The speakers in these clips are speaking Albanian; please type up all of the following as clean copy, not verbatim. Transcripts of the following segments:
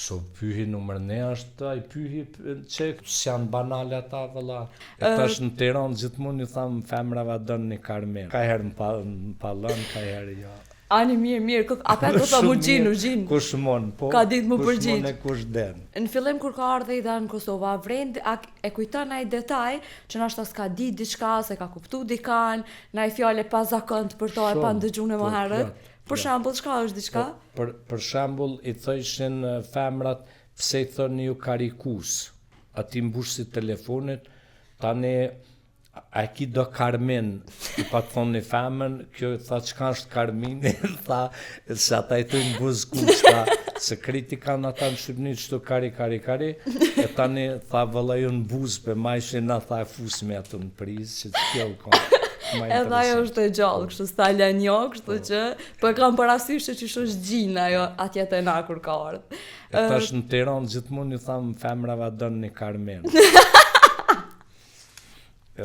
So pyhi numër ne është ai pyhi që s'janë banale ata vëlla. E tash në Tiranë gjithmonë ju tham femrave don një Carmen. Ka herë në pallon, ka herë jo. Ani mirë, apo do ta muxhin. Kush mon, po. Ka ditë më përgjigj. Kush mon e kush den. Në fillim kur ka ardhur ida në Kosovë, vren e kujton ai detaj që nashta s'ka ditë diçka, se ka kuptuar dikan, na i fjalë pa zakont për to e pa ndëgjuar më herët. Për shembull, çka është diçka? Për shembull, i thoshin femrat, pse i thoni ju karikus? Ati mbushit telefonit, tani a ki do Carmen, i pa thoni femën, kjo tha çka është Carmini, tha se ata i thojnë buz kushta, se kriti kanë ata në Shqipëni çto kari, e tani tha vëlla ju në buz pe majshin na tha e fusme atë në prizë, që kjo ka. Edhe ajo është e gjallë, kështu stala njo, kështu që po e kam parasysh që është gjina ajo atje te na kur ka ardhur. E tash në Tiranë gjithmonë ju tham femrave don një Carmen.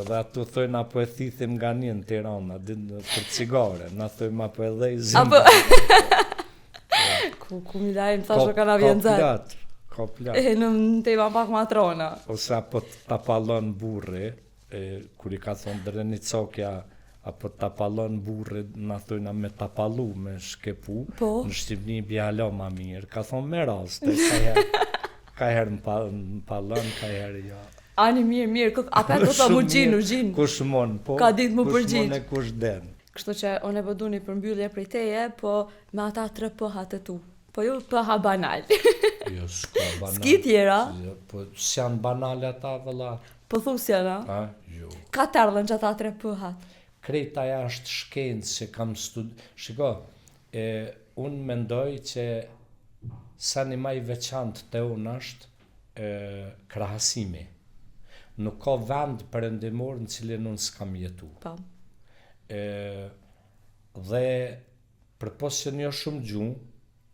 Edhe ato thojnë apo e thithim nga një në Tiranë, për cigare, na thojmë apo e dhejzim. Ku mi dajmë thashë ka na vjen zë. Ka plot. Në tema pak matrona. Ose apo ta pallon burri. Kur i ka thonë dreni cokja apo ta pallon burri, na thojna me ta pallu, me shkepu, në Shqipëni bjalo ma mirë, ka thonë me raste, ka herë në pallon, ka herë jo. Ani mirë, apo do ta muxhin. Kush mon, po. Ka ditë më përgjigj. Kush mon e kush den. Kështu që unë e bëduni për mbyllje prej teje, po me ata 3 pëhat e tu. Po ju pëha banal. Jo, s'ka banal. S'ki tjera? Po s'janë banale ata vëlla. Po thusja na? Jo. Ka të ardhën që ata 3 pëhat? Kreta jashtë shkencë që kam Shiko, unë mendoj që sa një maj veçantë të unë është krahasimi. Nuk ka vend perëndimor në cilin unë s'kam jetu. Po. Dhe përpos që një shumë gjumë,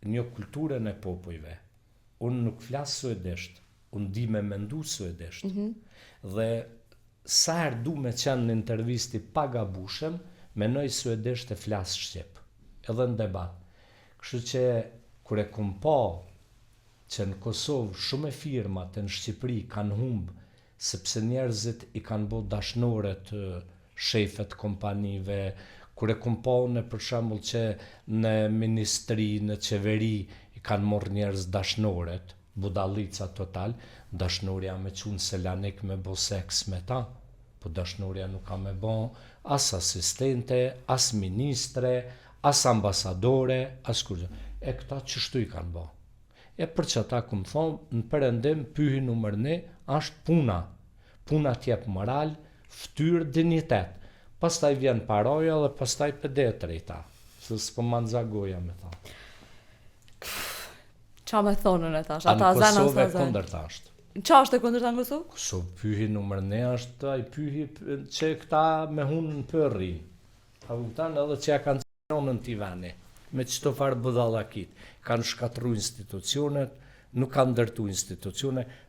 një kulturën e popujve, unë nuk flasë suedesht, unë di me mendu suedesht. Dhe sa herë du me qenë në intervisti pa gabushëm, menoj suedesht e flasë shqip, edhe në debat. Kështu që kur e kum pa që në Kosovë shumë e firmat e në Shqipëri kanë humbë, sepse njerëzit i kanë bo dashnore të shefet kompanive, kur e kum pa unë për shembull që në ministri, në qeveri i kanë morë njerëz dashnoret, budallica total, dashnoria me qunë Selanik me bo seks me ta, po dashnoria nuk ka me bo as asistente, as ministre, as ambasadore, as kurgjë. E këta qështu i kanë bo. E për që ta këmë thonë, në perëndim pyhi numër 1 është puna. Puna t'jep moral, ftyrë, dignitet. Pastaj vjen paroja dhe pastaj pedetri ta. Se s'po ma nxagoja me ta. Qa me thonën e tash? Në Kosovë e kundërta është. Qa është e kundërta në Kosovë? Kosovë pyhi numër 1 është ai pyhi që këta me hunë në përri. A kuptan edhe që ja kanë cënonën t'i veni. Me qëto farë budallakit. Kanë shkatru institucionet, nuk kanë ndërtu institucione,